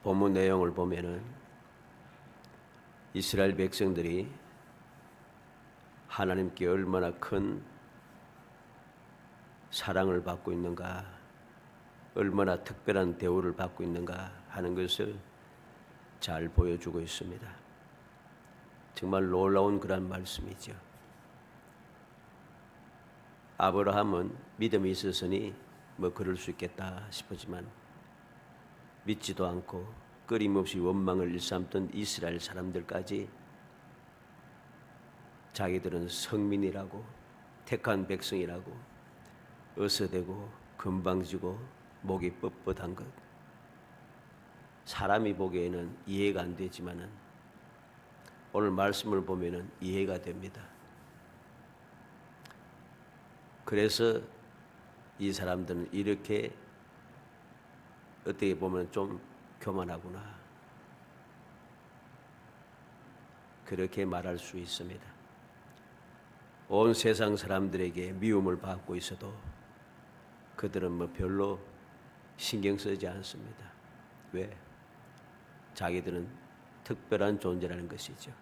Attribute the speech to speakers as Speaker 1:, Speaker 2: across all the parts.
Speaker 1: 본문 내용을 보면은 이스라엘 백성들이 하나님께 얼마나 큰 사랑을 받고 있는가, 얼마나 특별한 대우를 받고 있는가 하는 것을 잘 보여주고 있습니다. 정말 놀라운 그런 말씀이죠. 아브라함은 믿음이 있었으니 뭐 그럴 수 있겠다 싶었지만 믿지도 않고 끊임없이 원망을 일삼던 이스라엘 사람들까지 자기들은 성민이라고, 택한 백성이라고 어서대고 건방지고 목이 뻣뻣한 것, 사람이 보기에는 이해가 안 되지만은 오늘 말씀을 보면은 이해가 됩니다. 그래서 이 사람들은 이렇게 어떻게 보면 좀 교만하구나, 그렇게 말할 수 있습니다. 온 세상 사람들에게 미움을 받고 있어도 그들은 뭐 별로 신경 쓰지 않습니다. 왜? 자기들은 특별한 존재라는 것이죠.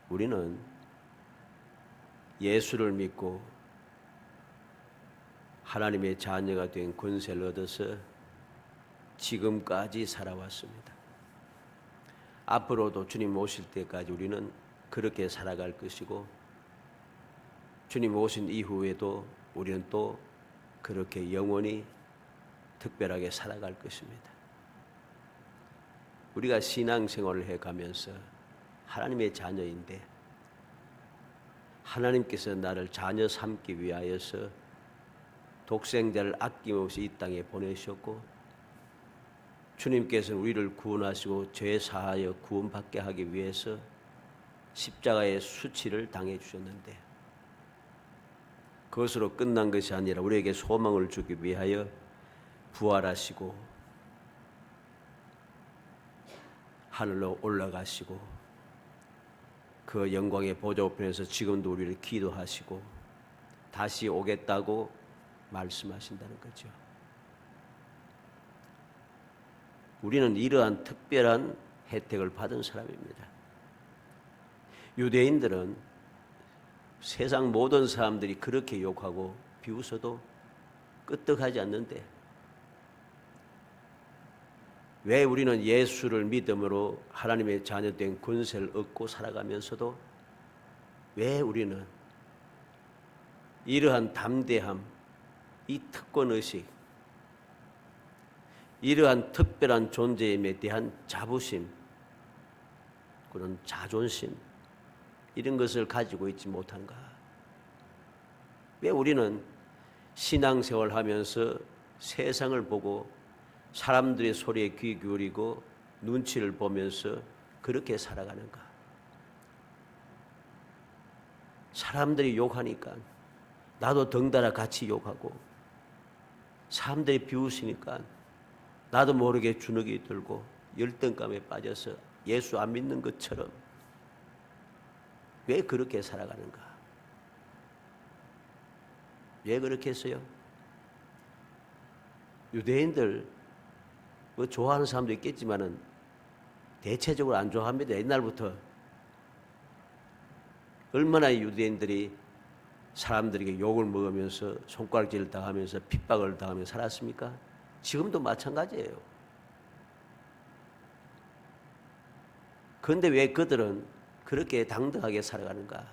Speaker 1: 우리는 예수를 믿고 하나님의 자녀가 된 권세를 얻어서 지금까지 살아왔습니다. 앞으로도 주님 오실 때까지 우리는 그렇게 살아갈 것이고, 주님 오신 이후에도 우리는 또 그렇게 영원히 특별하게 살아갈 것입니다. 우리가 신앙생활을 해가면서 하나님의 자녀인데 하나님께서 나를 자녀 삼기 위하여서 독생자를 아낌없이 이 땅에 보내셨고, 주님께서는 우리를 구원하시고 죄 사하여 구원받게 하기 위해서 십자가의 수치를 당해 주셨는데, 그것으로 끝난 것이 아니라 우리에게 소망을 주기 위하여 부활하시고 하늘로 올라가시고 그 영광의 보좌 우편에서 지금도 우리를 기도하시고 다시 오겠다고 말씀하신다는 거죠. 우리는 이러한 특별한 혜택을 받은 사람입니다. 유대인들은 세상 모든 사람들이 그렇게 욕하고 비웃어도 끄떡하지 않는데, 왜 우리는 예수를 믿음으로 하나님의 자녀된 권세를 얻고 살아가면서도 왜 우리는 이러한 담대함, 이 특권의식, 이러한 특별한 존재임에 대한 자부심, 그런 자존심, 이런 것을 가지고 있지 못한가? 왜 우리는 신앙생활 하면서 세상을 보고 사람들의 소리에 귀 기울이고 눈치를 보면서 그렇게 살아가는가? 사람들이 욕하니까 나도 덩달아 같이 욕하고, 사람들이 비웃으니까 나도 모르게 주눅이 들고 열등감에 빠져서 예수 안 믿는 것처럼 왜 그렇게 살아가는가? 왜 그렇게 했어요? 유대인들 뭐 좋아하는 사람도 있겠지만은 대체적으로 안 좋아합니다. 옛날부터 얼마나 유대인들이 사람들에게 욕을 먹으면서 손가락질을 당하면서 핍박을 당하며 살았습니까? 지금도 마찬가지예요. 그런데 왜 그들은 그렇게 당당하게 살아가는가?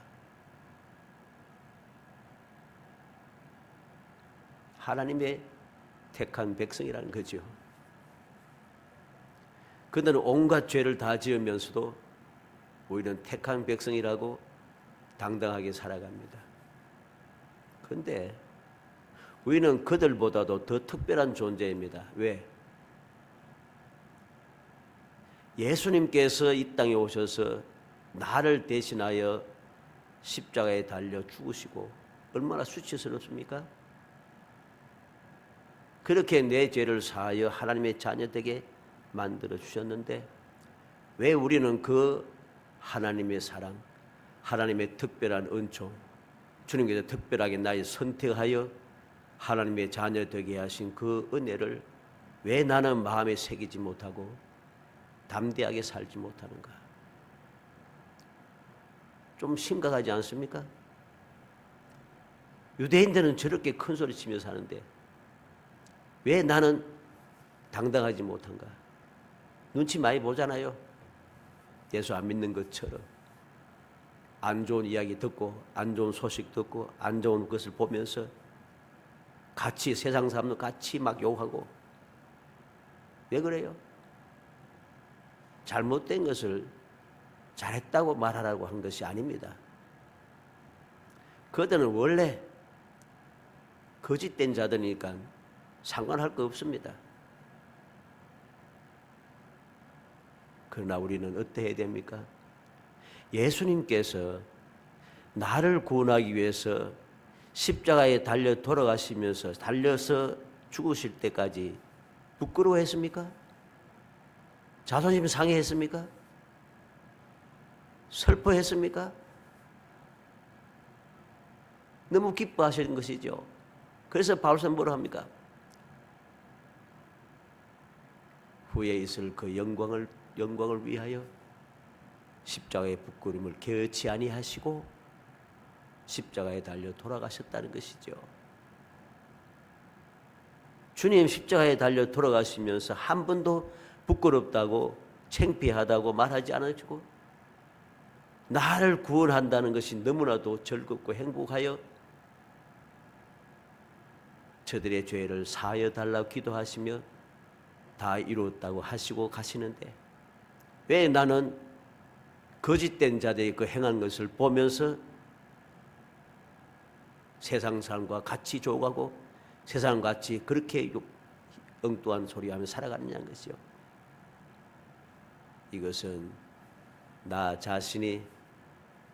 Speaker 1: 하나님의 택한 백성이라는 거죠. 그들은 온갖 죄를 다 지으면서도 우리는 택한 백성이라고 당당하게 살아갑니다. 그런데 우리는 그들보다도 더 특별한 존재입니다. 왜? 예수님께서 이 땅에 오셔서 나를 대신하여 십자가에 달려 죽으시고 얼마나 수치스럽습니까? 그렇게 내 죄를 사하여 하나님의 자녀 되게 만들어 주셨는데, 왜 우리는 그 하나님의 사랑, 하나님의 특별한 은총, 주님께서 특별하게 나를 선택하여 하나님의 자녀 되게 하신 그 은혜를 왜 나는 마음에 새기지 못하고 담대하게 살지 못하는가? 좀 심각하지 않습니까? 유대인들은 저렇게 큰 소리 치며 사는데 왜 나는 당당하지 못한가? 눈치 많이 보잖아요. 예수 안 믿는 것처럼 안 좋은 이야기 듣고 안 좋은 소식 듣고 안 좋은 것을 보면서 같이 세상 사람도 같이 막 욕하고 왜 그래요? 잘못된 것을 잘했다고 말하라고 한 것이 아닙니다. 그들은 원래 거짓된 자들이니까 상관할 거 없습니다. 그러나 우리는 어떻게 해야 됩니까? 예수님께서 나를 구원하기 위해서 십자가에 달려 돌아가시면서 달려서 죽으실 때까지 부끄러워했습니까? 자존심 상해했습니까? 슬퍼했습니까? 너무 기뻐하시는 것이죠. 그래서 바울서는 뭐라 합니까? 후에 있을 그 영광을 위하여 십자가의 부끄러움을 개의치 아니하시고 십자가에 달려 돌아가셨다는 것이죠. 주님 십자가에 달려 돌아가시면서 한 번도 부끄럽다고 창피하다고 말하지 않으시고 나를 구원한다는 것이 너무나도 즐겁고 행복하여 저들의 죄를 사하여 달라고 기도하시며 다 이루었다고 하시고 가시는데 왜 나는 거짓된 자들이 그 행한 것을 보면서 세상 사람과 같이 조가고 세상같이 그렇게 엉뚱한 소리하며 살아가느냐는 것이요. 이것은 나 자신이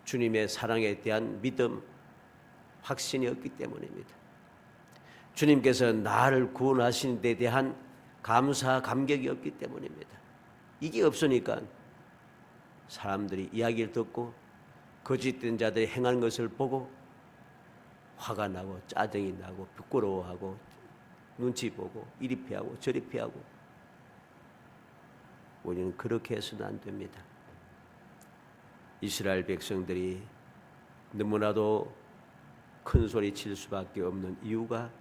Speaker 1: 주님의 사랑에 대한 믿음, 확신이 없기 때문입니다. 주님께서 나를 구원하신 데 대한 감사, 감격이 없기 때문입니다. 이게 없으니까 사람들이 이야기를 듣고 거짓된 자들이 행한 것을 보고 화가 나고 짜증이 나고 부끄러워하고 눈치 보고 이리 피하고 저리 피하고 우리는 그렇게 해서는 안 됩니다. 이스라엘 백성들이 너무나도 큰 소리 칠 수밖에 없는 이유가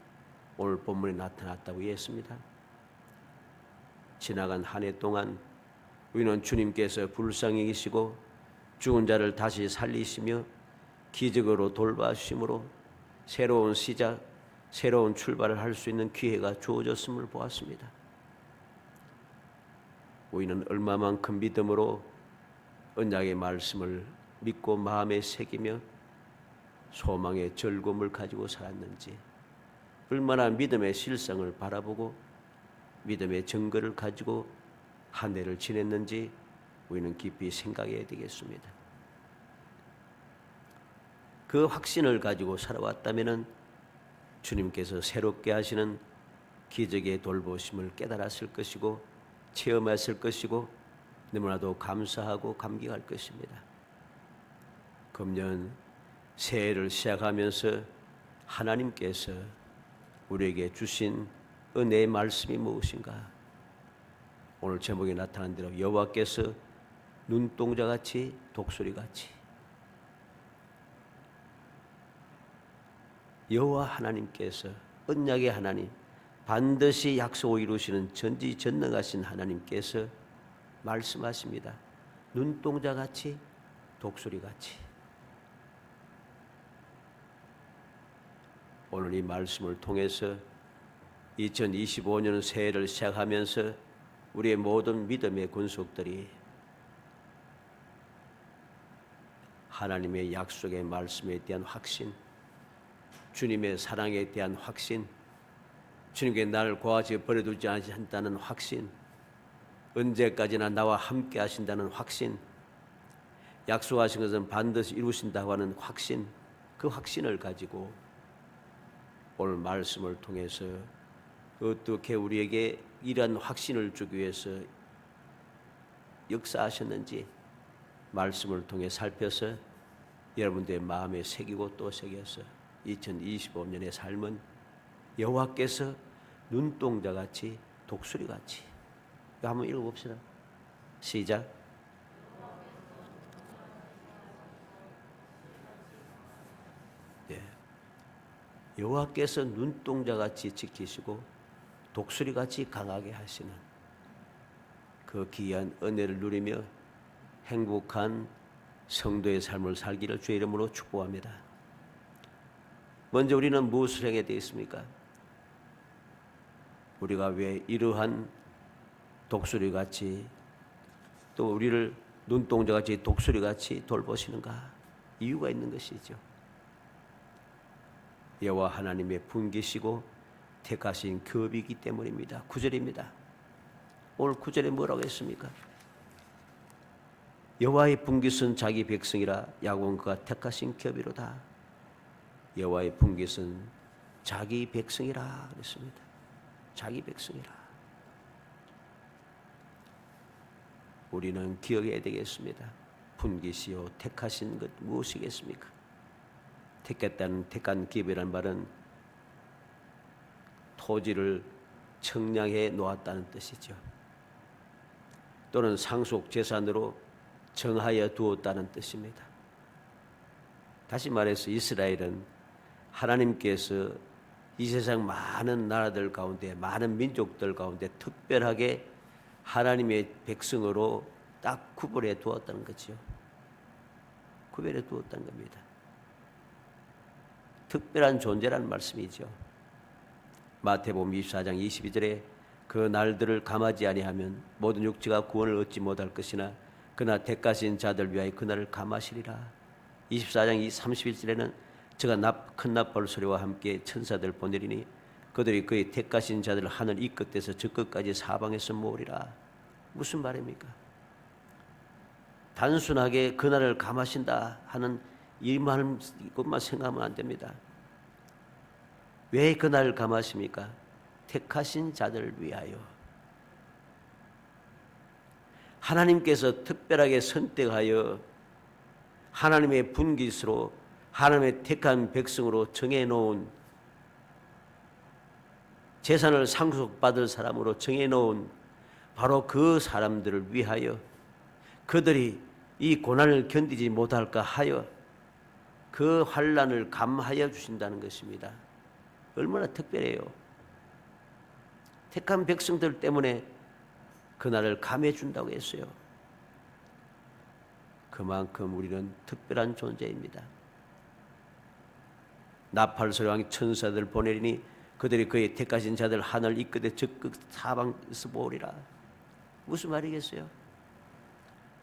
Speaker 1: 오늘 본문에 나타났다고 했습니다. 지나간 한 해 동안 우리는 주님께서 불쌍히 계시고 죽은 자를 다시 살리시며 기적으로 돌봐주심으로 새로운 시작, 새로운 출발을 할 수 있는 기회가 주어졌음을 보았습니다. 우리는 얼마만큼 믿음으로 언약의 말씀을 믿고 마음에 새기며 소망의 즐거움을 가지고 살았는지, 얼마나 믿음의 실상을 바라보고 믿음의 증거를 가지고 한 해를 지냈는지 우리는 깊이 생각해야 되겠습니다. 그 확신을 가지고 살아왔다면 주님께서 새롭게 하시는 기적의 돌보심을 깨달았을 것이고 체험했을 것이고 너무나도 감사하고 감격할 것입니다. 금년 새해를 시작하면서 하나님께서 우리에게 주신 은혜의 말씀이 무엇인가? 오늘 제목에 나타난 대로 여호와께서 눈동자같이 독수리같이 여호와 하나님께서 언약의 하나님 반드시 약속을 이루시는 전지전능하신 하나님께서 말씀하십니다. 눈동자같이 독수리같이 오늘 이 말씀을 통해서 2025년 새해를 시작하면서 우리의 모든 믿음의 군속들이 하나님의 약속의 말씀에 대한 확신, 주님의 사랑에 대한 확신, 주님께 나를 고아지 버려두지 않는다는 확신, 언제까지나 나와 함께 하신다는 확신, 약속하신 것은 반드시 이루신다고 하는 확신, 그 확신을 가지고 오늘 말씀을 통해서 어떻게 우리에게 이러한 확신을 주기 위해서 역사하셨는지 말씀을 통해 살펴서 여러분들의 마음에 새기고 또 새겨서 2025년의 삶은 여호와께서 눈동자같이 독수리같이. 이거 한번 읽어봅시다. 시작. 예. 여호와께서 눈동자같이 지키시고 독수리같이 강하게 하시는 그 귀한 은혜를 누리며 행복한 성도의 삶을 살기를 주의 이름으로 축복합니다. 먼저 우리는 무엇을 행해야 되겠습니까? 우리가 왜 이러한 독수리같이 또 우리를 눈동자같이 독수리같이 돌보시는가? 이유가 있는 것이죠. 여호와 하나님의 분기시고 택하신 급이기 때문입니다. 9절입니다. 오늘 9절에 뭐라고 했습니까? 여호와의 분깃은 자기 백성이라 야곱은 그가 택하신 겹이로다. 여호와의 분깃은 자기 백성이라 그랬습니다. 자기 백성이라. 우리는 기억해야 되겠습니다. 분깃이요 택하신 것 무엇이겠습니까? 택한 겹이란 말은 토지를 청량해 놓았다는 뜻이죠. 또는 상속 재산으로 정하여 두었다는 뜻입니다. 다시 말해서 이스라엘은 하나님께서 이 세상 많은 나라들 가운데 많은 민족들 가운데 특별하게 하나님의 백성으로 딱 구별해 두었다는 거죠. 구별해 두었다는 겁니다. 특별한 존재라는 말씀이죠. 마태복음 24장 22절에 그 날들을 감하지 아니하면 모든 육체가 구원을 얻지 못할 것이나 그러나 택하신 자들 위하여 그날을 감하시리라. 24장 31절에는 저가 큰 나팔 소리와 함께 천사들 보내리니 그들이 그의 택하신 자들을 하늘 이 끝에서 저 끝까지 사방에서 모으리라. 무슨 말입니까? 단순하게 그날을 감하신다 하는 이것만 생각하면 안 됩니다. 왜 그날을 감하십니까? 택하신 자들을 위하여. 하나님께서 특별하게 선택하여 하나님의 분깃으로 하나님의 택한 백성으로 정해놓은 재산을 상속받을 사람으로 정해놓은 바로 그 사람들을 위하여 그들이 이 고난을 견디지 못할까 하여 그 환난을 감하여 주신다는 것입니다. 얼마나 특별해요. 택한 백성들 때문에 그날을 감해 준다고 했어요. 그만큼 우리는 특별한 존재입니다. 나팔 소리와 천사들 보내리니 그들이 그의 택하신 자들 하늘 이 끝에 저 끝 사방에서 모으리라. 무슨 말이겠어요?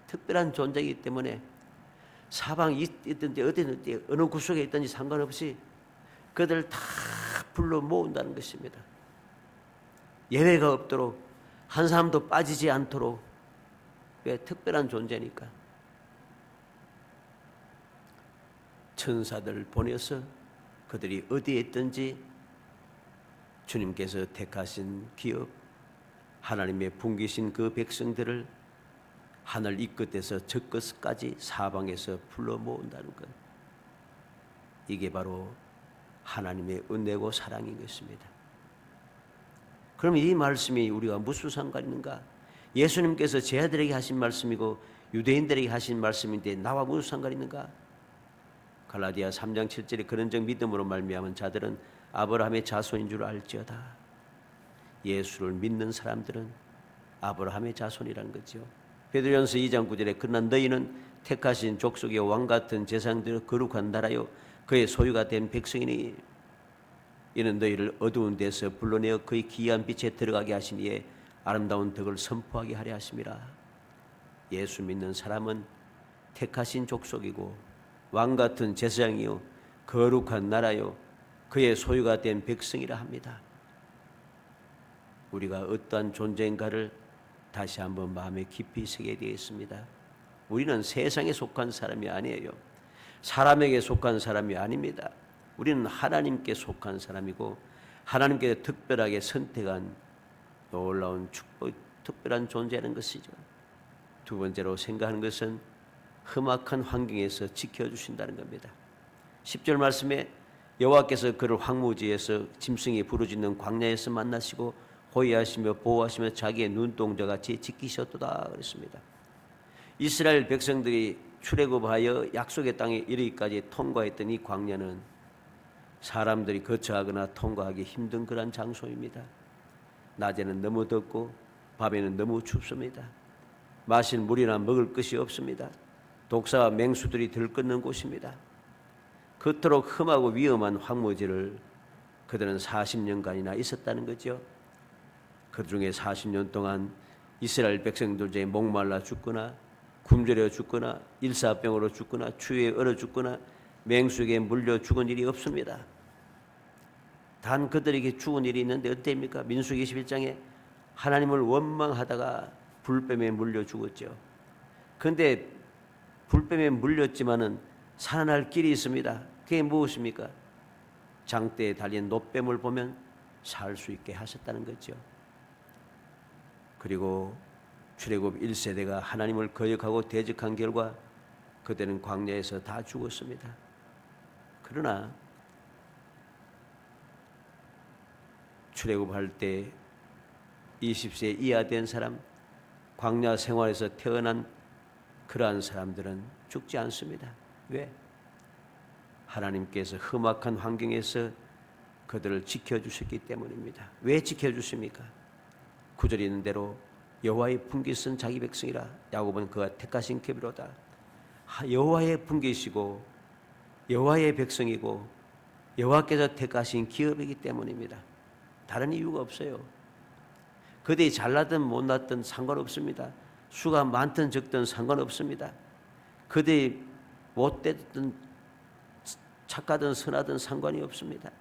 Speaker 1: 특별한 존재이기 때문에 사방이 있든지 어디든지 어느 구석에 있든지 상관없이 그들을 다 불러 모은다는 것입니다. 예외가 없도록 한 사람도 빠지지 않도록. 왜? 특별한 존재니까. 천사들을 보내서 그들이 어디에 있든지 주님께서 택하신 기업, 하나님의 분기신 그 백성들을 하늘 이 끝에서 저 끝까지 사방에서 불러 모은다는 것. 이게 바로 하나님의 은혜고 사랑인 것입니다. 그럼 이 말씀이 우리가 무슨 상관이 있는가? 예수님께서 제 아들에게 하신 말씀이고 유대인들에게 하신 말씀인데 나와 무슨 상관이 있는가? 갈라디아 3장 7절에 그런즉 믿음으로 말미암은 자들은 아브라함의 자손인 줄 알지어다. 예수를 믿는 사람들은 아브라함의 자손이라는 거죠. 베드로전서 2장 9절에 그러나 너희는 택하신 족속의 왕같은 제사장들의 거룩한 나라요 그의 소유가 된 백성이니 이는 너희를 어두운 데서 불러내어 그의 기이한 빛에 들어가게 하시니에 아름다운 덕을 선포하게 하려 하심이라. 예수 믿는 사람은 택하신 족속이고 왕같은 제사장이요 거룩한 나라요 그의 소유가 된 백성이라 합니다. 우리가 어떠한 존재인가를 다시 한번 마음에 깊이 새겨야 되겠습니다. 우리는 세상에 속한 사람이 아니에요. 사람에게 속한 사람이 아닙니다. 우리는 하나님께 속한 사람이고 하나님께 특별하게 선택한 놀라운 축복, 특별한 존재라는 것이죠. 두 번째로 생각하는 것은 험악한 환경에서 지켜주신다는 겁니다. 10절 말씀에 여호와께서 그를 황무지에서 짐승이 부르짖는 광야에서 만나시고 호위하시며 보호하시며 자기의 눈동자같이 지키셨도다 그랬습니다. 이스라엘 백성들이 출애굽하여 약속의 땅에 이르기까지 통과했던 이 광야는 사람들이 거처하거나 통과하기 힘든 그런 장소입니다. 낮에는 너무 덥고 밤에는 너무 춥습니다. 마실 물이나 먹을 것이 없습니다. 독사와 맹수들이 들끓는 곳입니다. 그토록 험하고 위험한 황무지를 그들은 40년간이나 있었다는 거죠. 그 중에 40년 동안 이스라엘 백성들 중에 목말라 죽거나 굶주려 죽거나 일사병으로 죽거나 추위에 얼어 죽거나 맹수에게 물려 죽은 일이 없습니다. 단 그들에게 죽은 일이 있는데 어때입니까? 민수기 21장에 하나님을 원망하다가 불뱀에 물려 죽었죠. 그런데 불뱀에 물렸지만은 살아날 길이 있습니다. 그게 무엇입니까? 장대에 달린 놋뱀을 보면 살 수 있게 하셨다는 거죠. 그리고 출애굽 1세대가 하나님을 거역하고 대적한 결과 그들은 광야에서 다 죽었습니다. 그러나 출애굽할 때 20세 이하 된 사람, 광야 생활에서 태어난 그러한 사람들은 죽지 않습니다. 왜? 하나님께서 험악한 환경에서 그들을 지켜주셨기 때문입니다. 왜 지켜주십니까? 9절에 있는 대로 여호와의 분깃 쓴 자기 백성이라. 야곱은 그가 택하신 계비로다. 여호와의 분깃이고 여호와의 백성이고 여호와께서 택하신 기업이기 때문입니다. 다른 이유가 없어요. 그들이 잘나든 못났든 상관없습니다. 수가 많든 적든 상관없습니다. 그들이 못되든 착하든 선하든 상관이 없습니다.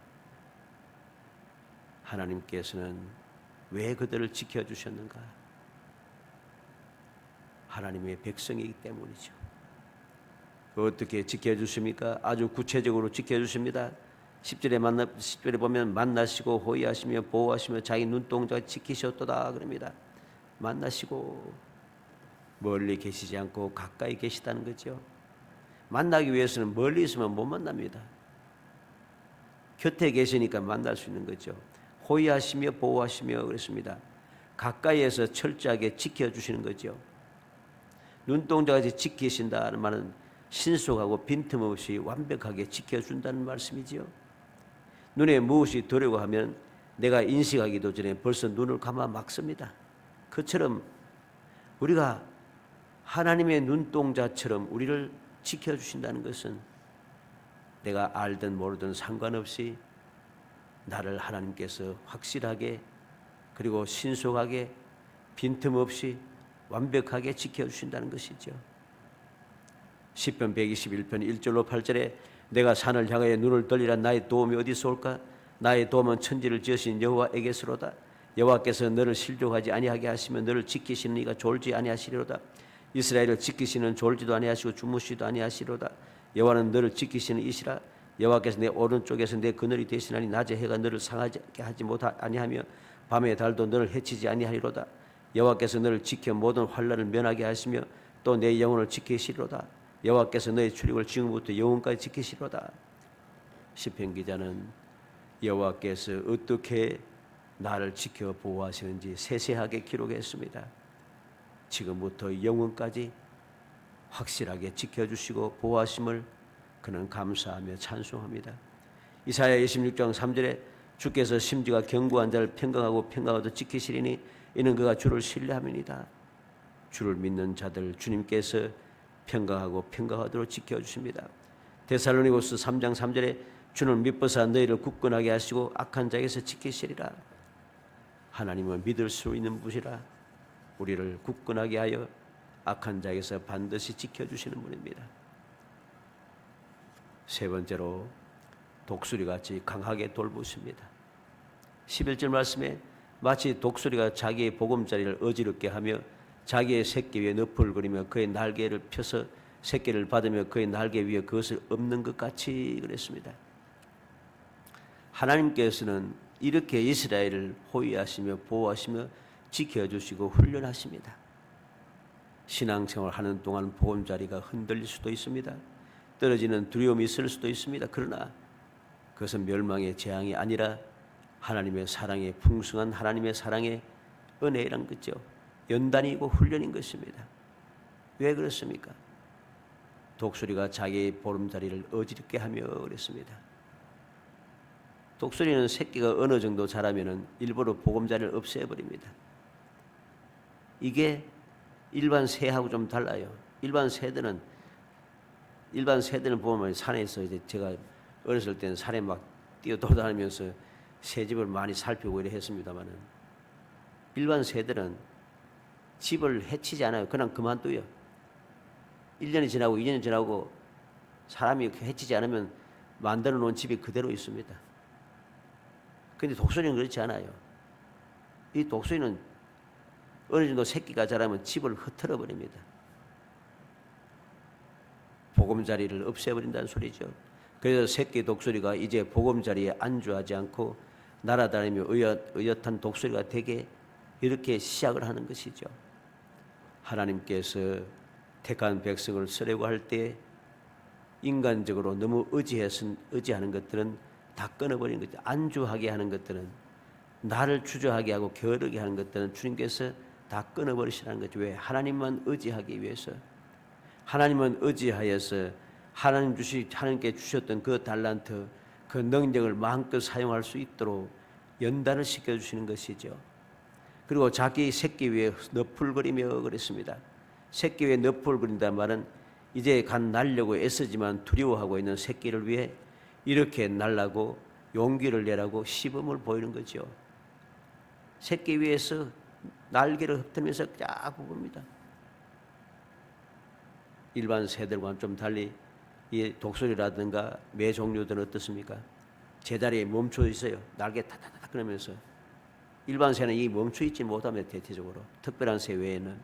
Speaker 1: 하나님께서는 왜 그들을 지켜주셨는가? 하나님의 백성이기 때문이죠. 어떻게 지켜주십니까? 아주 구체적으로 지켜주십니다. 10절에 보면 만나시고 호위하시며 보호하시며 자기 눈동자 지키셨도다 그럽니다. 만나시고 멀리 계시지 않고 가까이 계시다는 거죠. 만나기 위해서는 멀리 있으면 못 만납니다. 곁에 계시니까 만날 수 있는 거죠. 호위하시며 보호하시며 그랬습니다. 가까이에서 철저하게 지켜주시는 거죠. 눈동자같이 지키신다는 말은 신속하고 빈틈없이 완벽하게 지켜준다는 말씀이지요. 눈에 무엇이 들어오고 하면 내가 인식하기도 전에 벌써 눈을 감아 막습니다. 그처럼 우리가 하나님의 눈동자처럼 우리를 지켜주신다는 것은 내가 알든 모르든 상관없이 나를 하나님께서 확실하게 그리고 신속하게 빈틈없이 완벽하게 지켜주신다는 것이죠. 시편 121편 1절로 8절에 내가 산을 향하여 눈을 돌리라. 나의 도움이 어디서 올까? 나의 도움은 천지를 지으신 여호와에게서로다. 여호와께서 너를 실족하지 아니하게 하시며 너를 지키시는 이가 졸지 아니하시리로다. 이스라엘을 지키시는 졸지도 아니하시고 주무시도 아니하시리로다. 여호와는 너를 지키시는 이시라. 여호와께서 내 오른쪽에서 내 그늘이 되시나니 낮에 해가 너를 상하게 하지 아니하며 밤에 달도 너를 해치지 아니하리로다. 여호와께서 너를 지켜 모든 환난을 면하게 하시며 또 내 영혼을 지키시리로다. 여호와께서 너의 출입을 지금부터 영원까지 지키시리로다. 시편 기자는 여호와께서 어떻게 나를 지켜 보호하시는지 세세하게 기록했습니다. 지금부터 영원까지 확실하게 지켜주시고 보호하심을 그는 감사하며 찬송합니다. 이사야 26장 3절에 주께서 심지가 견고한 자를 평강하고 평강하도 지키시리니 이는 그가 주를 신뢰함이니이다. 주를 믿는 자들 주님께서 평강하고 평강하도록 지켜주십니다. 데살로니고스 3장 3절에 주는 믿보사 너희를 굳건하게 하시고 악한 자에게서 지키시리라. 하나님은 믿을 수 있는 분이라 우리를 굳건하게 하여 악한 자에게서 반드시 지켜주시는 분입니다. 세 번째로 독수리같이 강하게 돌보십니다. 11절 말씀에 마치 독수리가 자기의 보금자리를 어지럽게 하며 자기의 새끼 위에 너풀거리며 그의 날개를 펴서 새끼를 받으며 그의 날개 위에 그것을 엎는 것 같이 그랬습니다. 하나님께서는 이렇게 이스라엘을 호위하시며 보호하시며 지켜주시고 훈련하십니다. 신앙생활 하는 동안 보금자리가 흔들릴 수도 있습니다. 떨어지는 두려움이 있을 수도 있습니다. 그러나 그것은 멸망의 재앙이 아니라 하나님의 사랑의 풍성한 하나님의 사랑의 은혜란 거죠. 연단이고 훈련인 것입니다. 왜 그렇습니까? 독수리가 자기의 보름자리를 어지럽게 하며 그랬습니다. 독수리는 새끼가 어느 정도 자라면은 일부러 보금자리를 없애버립니다. 이게 일반 새하고 좀 달라요. 일반 새들은 보면 산에서 이제 제가 어렸을 때는 산에 막 뛰어돌아다니면서 새집을 많이 살피고 이래 했습니다만은 일반 새들은 집을 해치지 않아요. 그냥 그만둬요. 1년이 지나고 2년이 지나고 사람이 해치지 않으면 만들어 놓은 집이 그대로 있습니다. 그런데 독수리는 그렇지 않아요. 이 독수리는 어느 정도 새끼가 자라면 집을 흩어져 버립니다. 보금자리를 없애버린다는 소리죠. 그래서 새끼 독수리가 이제 보금자리에 안주하지 않고 날아다니며 의젓한 독수리가 되게 이렇게 시작을 하는 것이죠. 하나님께서 택한 백성을 쓰려고 할 때 인간적으로 너무 의지하는 것들은 다 끊어버리는 거죠. 안주하게 하는 것들은, 나를 주저하게 하고 게으르게 하는 것들은 주님께서 다 끊어버리시라는 거죠. 왜? 하나님만 의지하기 위해서. 하나님만 의지하여서 하나님께 주셨던 그 달란트, 그 능력을 마음껏 사용할 수 있도록 연단을 시켜주시는 것이죠. 그리고 자기 새끼 위에 너풀거리며 그랬습니다. 새끼 위에 너풀거린다는 말은 이제 간 날려고 애쓰지만 두려워하고 있는 새끼를 위해 이렇게 날라고 용기를 내라고 시범을 보이는 거죠. 새끼 위에서 날개를 흩으면서 쫙 봅니다. 일반 새들과는 좀 달리 이 독수리라든가 매 종류들은 어떻습니까? 제자리에 멈춰 있어요. 날개 타타타 그러면서. 일반 새는 이 멈춰 있지 못하면 대체적으로 특별한 새 외에는.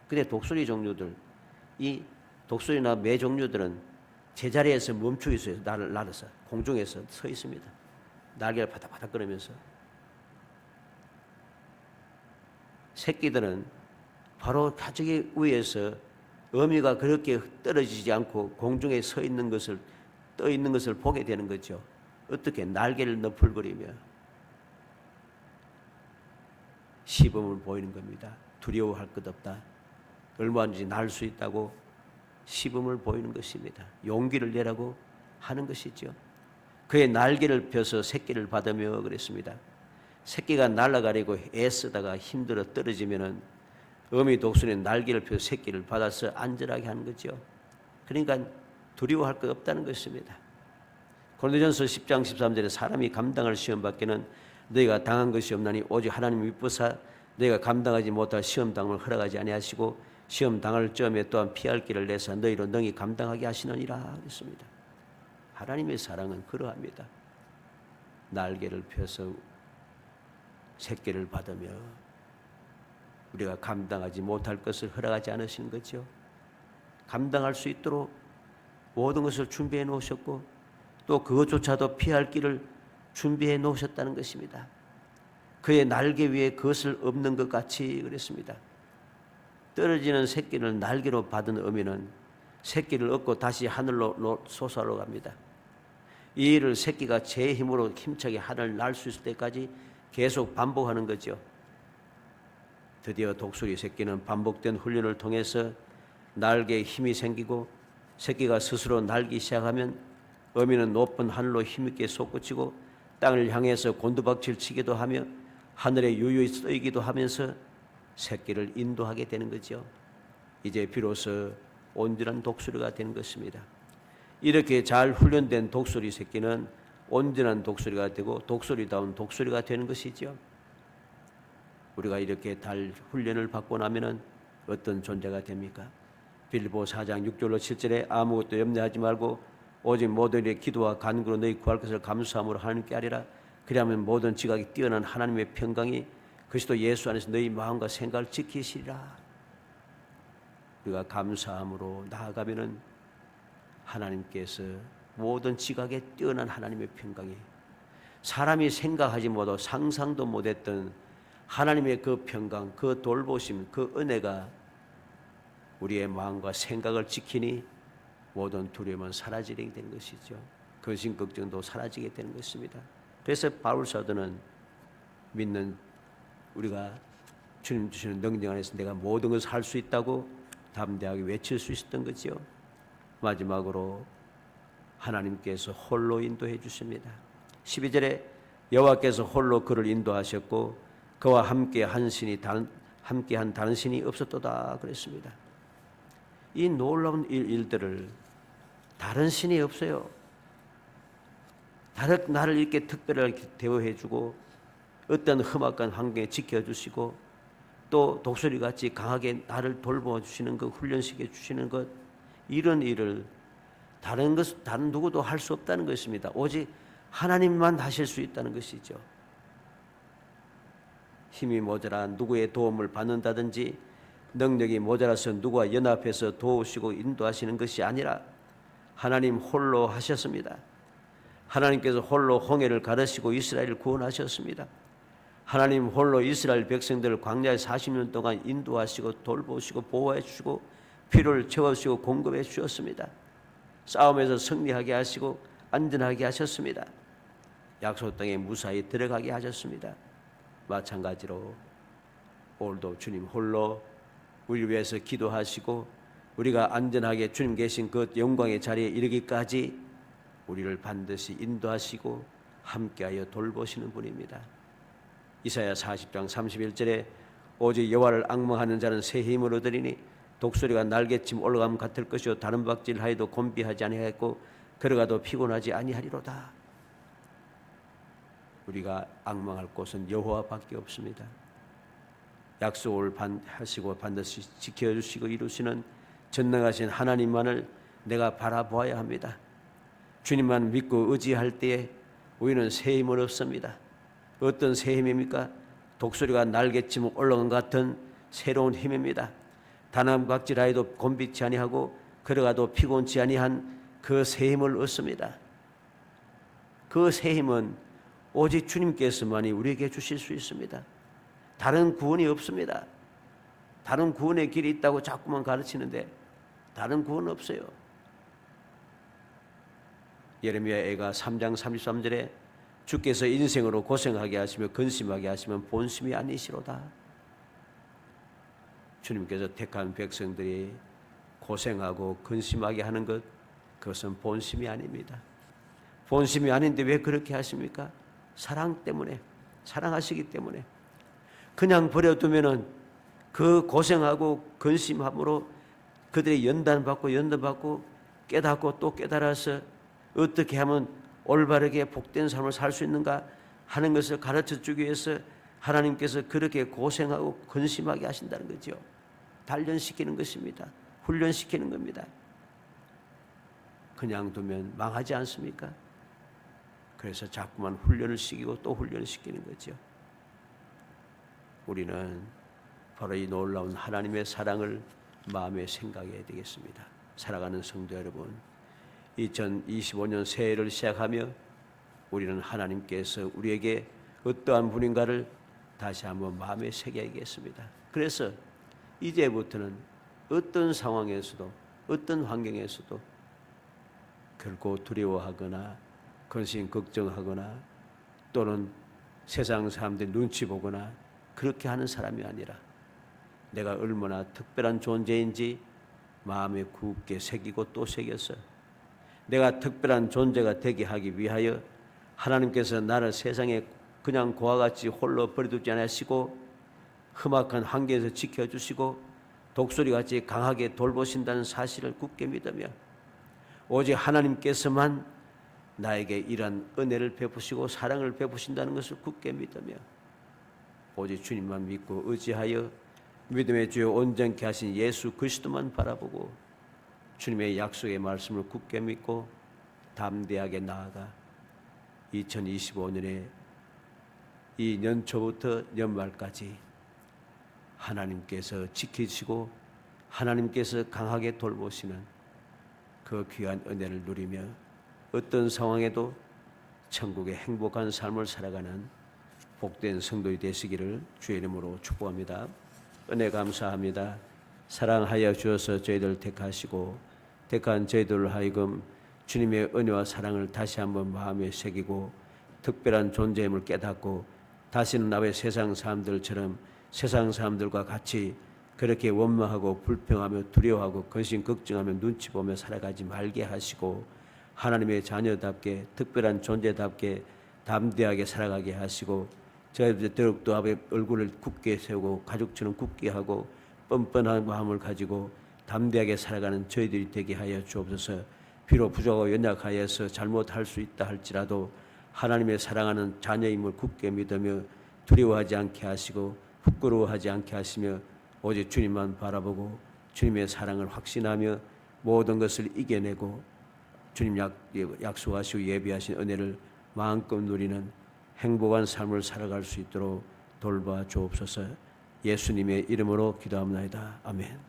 Speaker 1: 근데 독수리 종류들, 이 독수리나 매 종류들은 제자리에서 멈춰 있어요. 날아서 공중에서 서 있습니다. 날개를 바닥바닥 거리면서. 새끼들은 바로 가죽의 위에서 어미가 그렇게 떨어지지 않고 공중에 서 있는 것을, 떠 있는 것을 보게 되는 거죠. 어떻게? 날개를 너풀거리며 시범을 보이는 겁니다. 두려워할 것 없다. 얼마든지 날 수 있다고 시범을 보이는 것입니다. 용기를 내라고 하는 것이죠. 그의 날개를 펴서 새끼를 받으며 그랬습니다. 새끼가 날아가려고 애쓰다가 힘들어 떨어지면은 어미 독수리는 날개를 펴서 새끼를 받아서 안전하게 하는 거죠. 그러니까 두려워할 것 없다는 것입니다. 고린도전서 10장 13절에 사람이 감당할 시험 밖에는 너희가 당한 것이 없나니 오직 하나님이 미쁘사 너희가 감당하지 못할 시험 당을 허락하지 아니하시고 시험 당할 점에 또한 피할 길을 내사 너희로 능히 감당하게 하시느니라 그랬습니다. 하나님의 사랑은 그러합니다. 날개를 펴서 새끼를 받으며 우리가 감당하지 못할 것을 허락하지 않으신 거죠. 감당할 수 있도록 모든 것을 준비해 놓으셨고 또 그것조차도 피할 길을 준비해 놓으셨다는 것입니다. 그의 날개 위에 그것을 엎는 것 같이 그랬습니다. 떨어지는 새끼를 날개로 받은 어미는 새끼를 얻고 다시 하늘로 솟아올라 갑니다. 이 일을 새끼가 제 힘으로 힘차게 하늘을 날 수 있을 때까지 계속 반복하는 거죠. 드디어 독수리 새끼는 반복된 훈련을 통해서 날개에 힘이 생기고 새끼가 스스로 날기 시작하면 어미는 높은 하늘로 힘있게 솟구치고 땅을 향해서 곤두박질 치기도 하며 하늘에 유유히 떠이기도 하면서 새끼를 인도하게 되는 거죠. 이제 비로소 온전한 독수리가 되는 것입니다. 이렇게 잘 훈련된 독수리 새끼는 온전한 독수리가 되고 독수리다운 독수리가 되는 것이죠. 우리가 이렇게 달 훈련을 받고 나면은 어떤 존재가 됩니까? 빌립보 4장 6절로 7절에 아무것도 염려하지 말고 오직 모든 일에 기도와 간구로 너희 구할 것을 감사함으로 하나님께 아뢰라. 그리하면 모든 지각이 뛰어난 하나님의 평강이 그리스도 예수 안에서 너희 마음과 생각을 지키시리라. 우리가 감사함으로 나아가면은 하나님께서 모든 지각에 뛰어난 하나님의 평강이 사람이 생각하지 못하고 상상도 못했던 하나님의 그 평강, 그 돌보심, 그 은혜가 우리의 마음과 생각을 지키니 모든 두려움은 사라지게 되는 것이죠. 근심 걱정도 사라지게 되는 것입니다. 그래서 바울 사도는 믿는 우리가 주님 주시는 능력 안에서 내가 모든 것을 할 수 있다고 담대하게 외칠 수 있었던 거지요. 마지막으로 하나님께서 홀로 인도해 주십니다. 12절에 여호와께서 홀로 그를 인도하셨고 그와 함께한 다른 신이 없었도다 그랬습니다. 이 놀라운 일들을 다른 신이 없어요. 나를 이렇게 특별하게 대우해 주고 어떤 험악한 환경에 지켜주시고 또 독수리같이 강하게 나를 돌보주시는 것, 훈련시켜 주시는 것, 이런 일을 다른 누구도 할 수 없다는 것입니다. 오직 하나님만 하실 수 있다는 것이죠. 힘이 모자란 누구의 도움을 받는다든지 능력이 모자라서 누구와 연합해서 도우시고 인도하시는 것이 아니라 하나님 홀로 하셨습니다. 하나님께서 홀로 홍해를 가르시고 이스라엘을 구원하셨습니다. 하나님 홀로 이스라엘 백성들을 광야에 40년 동안 인도하시고 돌보시고 보호해 주시고 필요를 채워주시고 공급해 주셨습니다. 싸움에서 승리하게 하시고 안전하게 하셨습니다. 약속 땅에 무사히 들어가게 하셨습니다. 마찬가지로 오늘도 주님 홀로 우리를 위해서 기도하시고 우리가 안전하게 주님 계신 그 영광의 자리에 이르기까지 우리를 반드시 인도하시고 함께하여 돌보시는 분입니다. 이사야 40장 31절에 오직 여호와를 앙망하는 자는 새 힘을 얻으리니 독수리가 날개쯤 올라감 같을 것이요 다른 박질하여도 곤비하지 아니하였고 걸어가도 피곤하지 아니하리로다. 우리가 앙망할 곳은 여호와밖에 없습니다. 약속을 하시고 반드시 지켜주시고 이루시는 전능하신 하나님만을 내가 바라보아야 합니다. 주님만 믿고 의지할 때에 우리는 새 힘을 얻습니다. 어떤 새 힘입니까? 독수리가 날개쯤 올라간 같은 새로운 힘입니다. 단암각질하여도 곤비치 아니하고 걸어가도 피곤치 아니한 그 새 힘을 얻습니다. 그 새 힘은 오직 주님께서만이 우리에게 주실 수 있습니다. 다른 구원이 없습니다. 다른 구원의 길이 있다고 자꾸만 가르치는데 다른 구원은 없어요. 예레미야가 3장 33절에 주께서 인생으로 고생하게 하시며 근심하게 하시면 본심이 아니시로다. 주님께서 택한 백성들이 고생하고 근심하게 하는 것, 그것은 본심이 아닙니다. 본심이 아닌데 왜 그렇게 하십니까? 사랑 때문에, 사랑하시기 때문에. 그냥 버려두면은 그 고생하고 근심함으로 그들이 연단받고 깨닫고 또 깨달아서 어떻게 하면 올바르게 복된 삶을 살 수 있는가 하는 것을 가르쳐주기 위해서 하나님께서 그렇게 고생하고 근심하게 하신다는 거죠. 단련시키는 것입니다. 훈련시키는 겁니다. 그냥 두면 망하지 않습니까? 그래서 자꾸만 훈련을 시키고 또 훈련을 시키는 거죠. 우리는 바로 이 놀라운 하나님의 사랑을 마음에 생각해야 되겠습니다. 살아가는 성도 여러분, 2025년 새해를 시작하며 우리는 하나님께서 우리에게 어떠한 분인가를 다시 한번 마음에 새겨야겠습니다. 그래서 이제부터는 어떤 상황에서도 어떤 환경에서도 결코 두려워하거나 근심 걱정하거나 또는 세상 사람들이 눈치 보거나 그렇게 하는 사람이 아니라 내가 얼마나 특별한 존재인지 마음에 굳게 새기고 또 새겨서 내가 특별한 존재가 되게 하기 위하여 하나님께서 나를 세상에 그냥 고와 같이 홀로 버려두지 않으시고 험악한 환경에서 지켜주시고 독수리같이 강하게 돌보신다는 사실을 굳게 믿으며 오직 하나님께서만 나에게 이러한 은혜를 베푸시고 사랑을 베푸신다는 것을 굳게 믿으며 오직 주님만 믿고 의지하여 믿음의 주여 온전케 하신 예수 그리스도만 바라보고 주님의 약속의 말씀을 굳게 믿고 담대하게 나아가 2025년에 이 년초부터 연말까지 하나님께서 지키시고 하나님께서 강하게 돌보시는 그 귀한 은혜를 누리며 어떤 상황에도 천국의 행복한 삶을 살아가는 복된 성도이 되시기를 주의 이름으로 축복합니다. 은혜 감사합니다. 사랑하여 주어서 저희들 택하시고 택한 저희들을 하여금 주님의 은혜와 사랑을 다시 한번 마음에 새기고 특별한 존재임을 깨닫고 다시는 나의 세상 사람들처럼 세상 사람들과 같이 그렇게 원망하고 불평하며 두려워하고 근심 걱정하며 눈치 보며 살아가지 말게 하시고 하나님의 자녀답게 특별한 존재답게 담대하게 살아가게 하시고 저희들 더욱더 얼굴을 굳게 세우고 가족처럼 굳게 하고 뻔뻔한 마음을 가지고 담대하게 살아가는 저희들이 되게 하여 주옵소서. 비록 부족하고 연약하여서 잘못할 수 있다 할지라도 하나님의 사랑하는 자녀임을 굳게 믿으며 두려워하지 않게 하시고 부끄러워하지 않게 하시며 오직 주님만 바라보고 주님의 사랑을 확신하며 모든 것을 이겨내고 주님 약속하시고 예비하신 은혜를 마음껏 누리는 행복한 삶을 살아갈 수 있도록 돌봐 주옵소서. 예수님의 이름으로 기도합니다. 아멘.